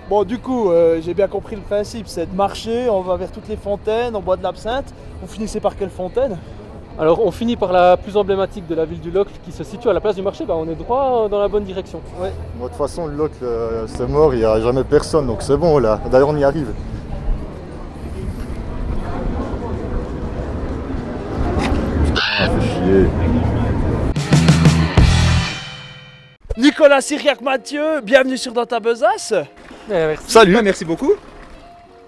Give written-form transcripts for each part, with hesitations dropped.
Bon, du coup, j'ai bien compris le principe, c'est de marcher, on va vers toutes les fontaines, on boit de l'absinthe. Vous finissez par quelle fontaine? Alors on finit par la plus emblématique de la ville du Locle qui se situe à la place du marché, on est droit dans la bonne direction. Ouais. Bon, de toute façon, le Locle, c'est mort, il n'y a jamais personne, donc c'est bon là. D'ailleurs, on y arrive. Ah, fait chier. Nicolas, Cyriac, Mathieu, bienvenue sur Dans ta besace. Merci. Salut. Merci beaucoup.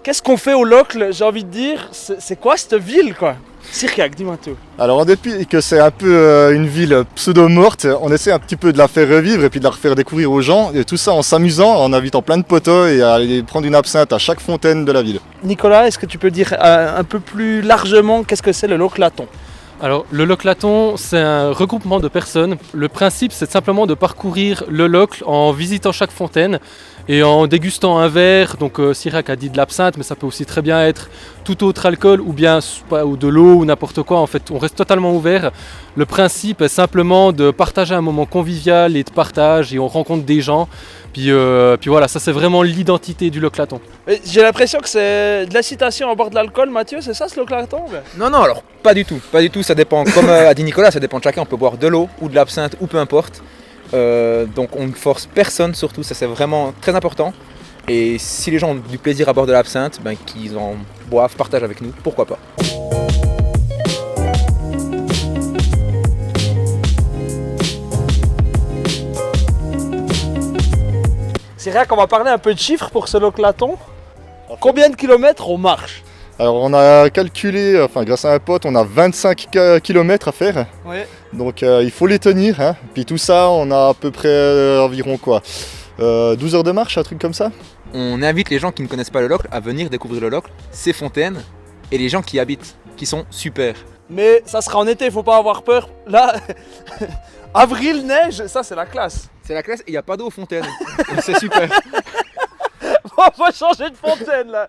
Qu'est-ce qu'on fait au Locle, j'ai envie de dire? C'est quoi cette ville, quoi? Cyriac, dis-moi tout. Alors, en dépit que c'est un peu une ville pseudo-morte, on essaie un petit peu de la faire revivre et puis de la refaire découvrir aux gens. Et tout ça en s'amusant, en invitant plein de potos et à aller prendre une absinthe à chaque fontaine de la ville. Nicolas, est-ce que tu peux dire un peu plus largement qu'est-ce que c'est le Loclaton? Alors le Loclaton, c'est un regroupement de personnes. Le principe, c'est simplement de parcourir le Locle en visitant chaque fontaine et en dégustant un verre. Donc Cyriac a dit de l'absinthe, mais ça peut aussi très bien être tout autre alcool ou bien ou de l'eau ou n'importe quoi. En fait, on reste totalement ouvert. Le principe est simplement de partager un moment convivial et de partage et on rencontre des gens. Puis voilà, ça c'est vraiment l'identité du Loclaton. J'ai l'impression que c'est de l'incitation à boire de l'alcool, Mathieu, c'est ça ce Loclaton? Non, alors pas du tout, ça dépend. Comme a dit Nicolas, ça dépend de chacun. On peut boire de l'eau ou de l'absinthe ou peu importe. Donc on ne force personne surtout, ça c'est vraiment très important. Et si les gens ont du plaisir à boire de l'absinthe, qu'ils en boivent, partagent avec nous, pourquoi pas. Cyriac, on va parler un peu de chiffres pour ce Loclaton. Combien de kilomètres on marche? Alors, on a calculé, grâce à un pote, on a 25 km à faire. Ouais. Donc, il faut les tenir. Hein. Puis tout ça, on a à peu près environ 12 heures de marche, un truc comme ça. On invite les gens qui ne connaissent pas le Locle à venir découvrir le Locle, ses fontaines et les gens qui y habitent, qui sont super. Mais ça sera en été, il faut pas avoir peur. Là, avril, neige, ça c'est la classe. C'est la classe et il n'y a pas d'eau aux fontaines. Donc c'est super. On va changer de fontaine là.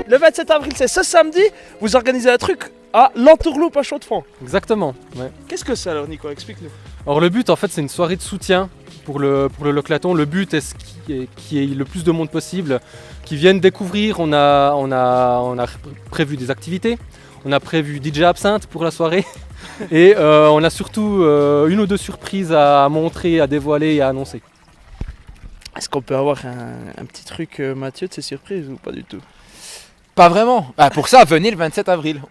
Le 27 avril, c'est ce samedi, vous organisez un truc à l'Entourloupe à Chaux-de-Fonds. Exactement. Ouais. Qu'est-ce que c'est alors, Nico? Explique-nous. Alors le but en fait c'est une soirée de soutien pour le Loclaton. Le but est qu'il y ait le plus de monde possible qui viennent découvrir. On a prévu des activités, on a prévu DJ Absinthe pour la soirée et on a surtout une ou deux surprises à montrer, à dévoiler et à annoncer. Est-ce qu'on peut avoir un petit truc, Mathieu, de ces surprises ou pas du tout? Pas vraiment. Pour ça, venez le 27 avril.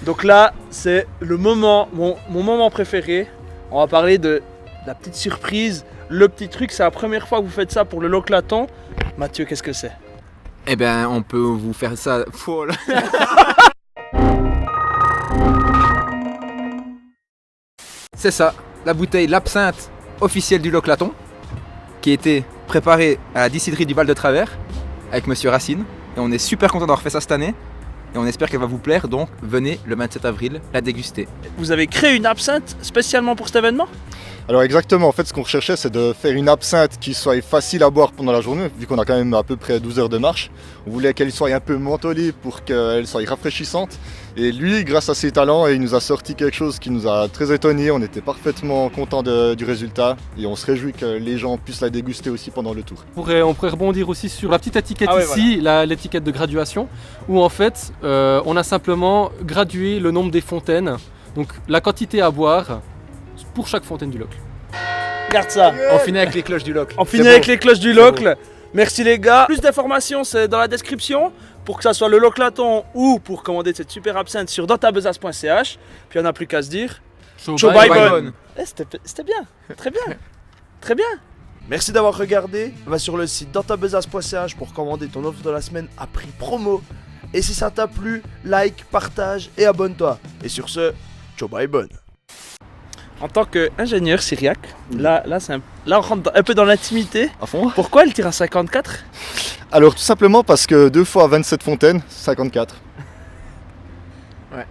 Donc là, c'est le moment, mon moment préféré. On va parler de la petite surprise, le petit truc. C'est la première fois que vous faites ça pour le Loclaton. Mathieu, qu'est-ce que c'est? Eh bien, on peut vous faire ça. C'est ça, la bouteille l'absinthe officielle du Loclaton, qui a été préparée à la distillerie du Val de Travers avec Monsieur Racine. Et on est super content d'avoir fait ça cette année. Et on espère qu'elle va vous plaire, donc venez le 27 avril la déguster. Vous avez créé une absinthe spécialement pour cet événement? Alors exactement, en fait ce qu'on recherchait c'est de faire une absinthe qui soit facile à boire pendant la journée, vu qu'on a quand même à peu près 12 heures de marche. On voulait qu'elle soit un peu mentholée pour qu'elle soit rafraîchissante. Et lui, grâce à ses talents, il nous a sorti quelque chose qui nous a très étonnés. On était parfaitement contents du résultat et on se réjouit que les gens puissent la déguster aussi pendant le tour. On pourrait rebondir aussi sur la petite étiquette Ah ouais, ici, l'étiquette de graduation, où en fait on a simplement gradué le nombre des fontaines, donc la quantité à boire pour chaque fontaine du Locle. Regarde ça. On finit avec les cloches du Locle. On finit avec les cloches du Locle. Merci les gars. Plus d'informations, c'est dans la description. Pour que ça soit le Loclaton ou pour commander cette super absinthe sur dantabesace.ch. Puis on n'a plus qu'à se dire. Ciao, bye, bye. C'était bien. Très bien. Très bien. Merci d'avoir regardé. Va sur le site dantabesace.ch pour commander ton offre de la semaine à prix promo. Et si ça t'a plu, like, partage et abonne-toi. Et sur ce, ciao, bye, bonne. En tant qu'ingénieur Cyriac, là on rentre un peu dans l'intimité. À fond. Pourquoi elle tire à 54? Alors tout simplement parce que 2 fois 27 fontaines, 54. Ouais.